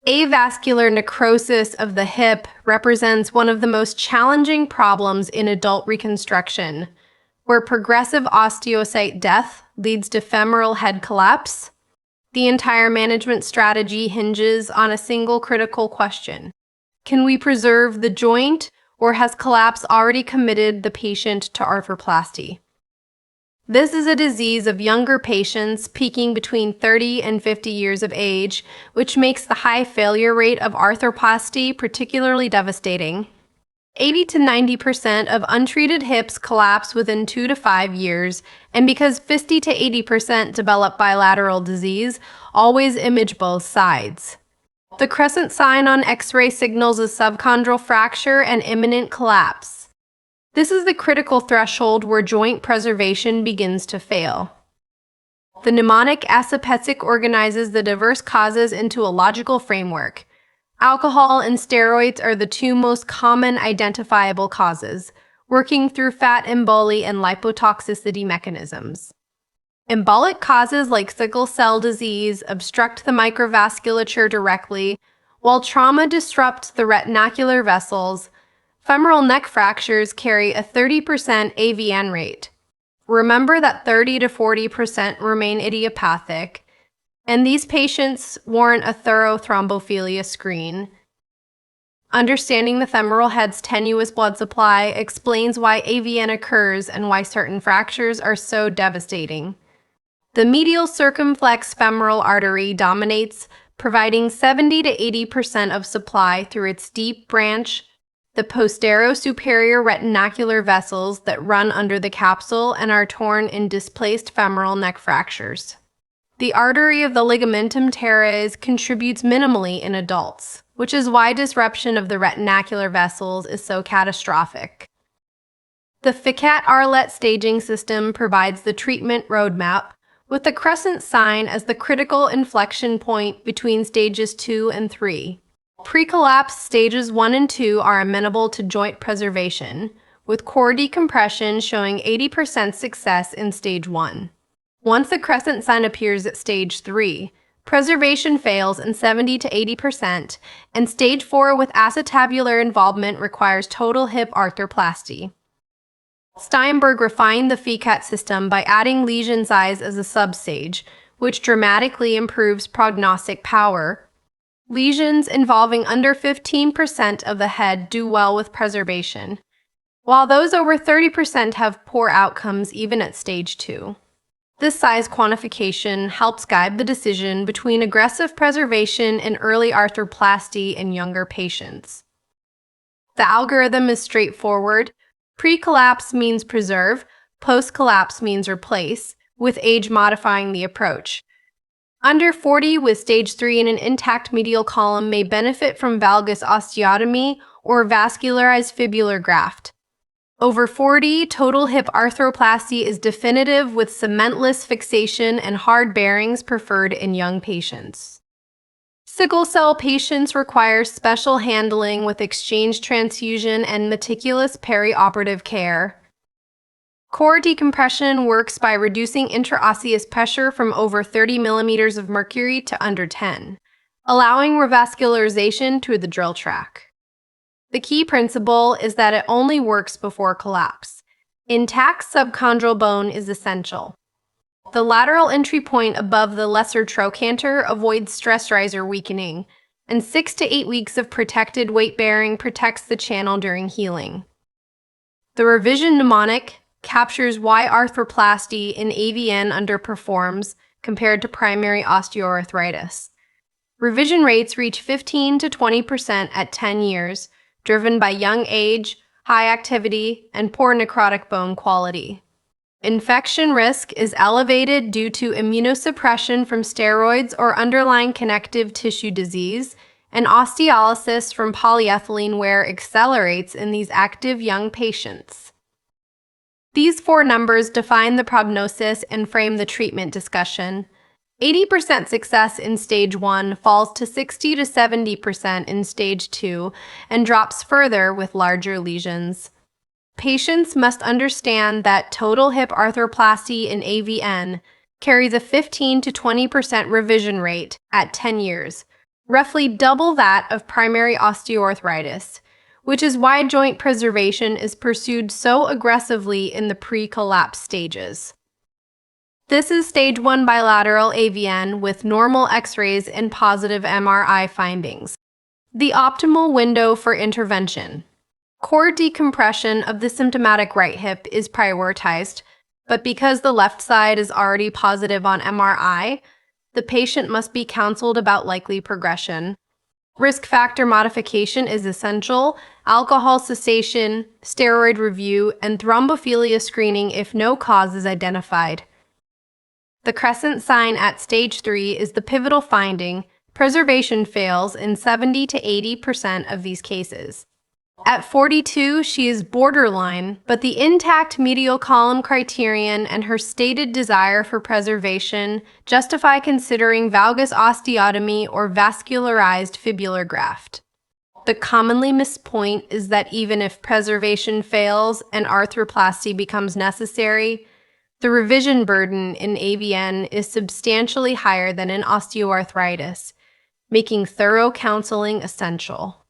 Avascular necrosis of the hip represents one of the most challenging problems in adult reconstruction, where progressive osteocyte death leads to femoral head collapse. The entire management strategy hinges on a single critical question. Can we preserve the joint, or has collapse already committed the patient to arthroplasty? This is a disease of younger patients peaking between 30 and 50 years of age, which makes the high failure rate of arthroplasty particularly devastating. 80 to 90% of untreated hips collapse within 2 to 5 years, and because 50 to 80% develop bilateral disease, always image both sides. The crescent sign on X-ray signals a subchondral fracture and imminent collapse. This is the critical threshold where joint preservation begins to fail. The mnemonic asepetzic organizes the diverse causes into a logical framework. Alcohol and steroids are the two most common identifiable causes, working through fat emboli and lipotoxicity mechanisms. Embolic causes like sickle cell disease obstruct the microvasculature directly, while trauma disrupts the retinacular vessels. Femoral neck fractures carry a 30% AVN rate. Remember that 30 to 40% remain idiopathic, and these patients warrant a thorough thrombophilia screen. Understanding the femoral head's tenuous blood supply explains why AVN occurs and why certain fractures are so devastating. The medial circumflex femoral artery dominates, providing 70 to 80% of supply through its deep branch. The posterior-superior retinacular vessels that run under the capsule and are torn in displaced femoral neck fractures. The artery of the ligamentum teres contributes minimally in adults, which is why disruption of the retinacular vessels is so catastrophic. The Fickat-Arlett staging system provides the treatment roadmap, with the crescent sign as the critical inflection point between stages 2 and 3. Pre-collapse stages 1 and 2 are amenable to joint preservation, with core decompression showing 80% success in stage 1. Once the crescent sign appears at stage 3, preservation fails in 70 to 80%, and stage 4 with acetabular involvement requires total hip arthroplasty. Steinberg refined the Fickat system by adding lesion size as a substage, which dramatically improves prognostic power. Lesions involving under 15% of the head do well with preservation, while those over 30% have poor outcomes even at stage 2. This size quantification helps guide the decision between aggressive preservation and early arthroplasty in younger patients. The algorithm is straightforward. Pre-collapse means preserve, post-collapse means replace, with age modifying the approach. Under 40 with stage 3 and an intact medial column may benefit from valgus osteotomy or vascularized fibular graft. Over 40, total hip arthroplasty is definitive with cementless fixation and hard bearings preferred in young patients. Sickle cell patients require special handling with exchange transfusion and meticulous perioperative care. Core decompression works by reducing intraosseous pressure from over 30 millimeters of mercury to under 10, allowing revascularization through the drill track. The key principle is that it only works before collapse. Intact subchondral bone is essential. The lateral entry point above the lesser trochanter avoids stress riser weakening, and 6 to 8 weeks of protected weight bearing protects the channel during healing. The revision mnemonic captures why arthroplasty in AVN underperforms compared to primary osteoarthritis. Revision rates reach 15 to 20% at 10 years, driven by young age, high activity, and poor necrotic bone quality. Infection risk is elevated due to immunosuppression from steroids or underlying connective tissue disease, and osteolysis from polyethylene wear accelerates in these active young patients. These 4 numbers define the prognosis and frame the treatment discussion. 80% success in stage 1 falls to 60 to 70% in stage 2 and drops further with larger lesions. Patients must understand that total hip arthroplasty in AVN carries a 15 to 20% revision rate at 10 years, roughly double that of primary osteoarthritis, which is why joint preservation is pursued so aggressively in the pre-collapse stages. This is stage 1 bilateral AVN with normal X-rays and positive MRI findings. The optimal window for intervention. Core decompression of the symptomatic right hip is prioritized, but because the left side is already positive on MRI, the patient must be counseled about likely progression. Risk factor modification is essential, alcohol cessation, steroid review, and thrombophilia screening if no cause is identified. The crescent sign at stage 3 is the pivotal finding. Preservation fails in 70 to 80% of these cases. At 42, she is borderline, but the intact medial column criterion and her stated desire for preservation justify considering valgus osteotomy or vascularized fibular graft. The commonly missed point is that even if preservation fails and arthroplasty becomes necessary, the revision burden in AVN is substantially higher than in osteoarthritis, making thorough counseling essential.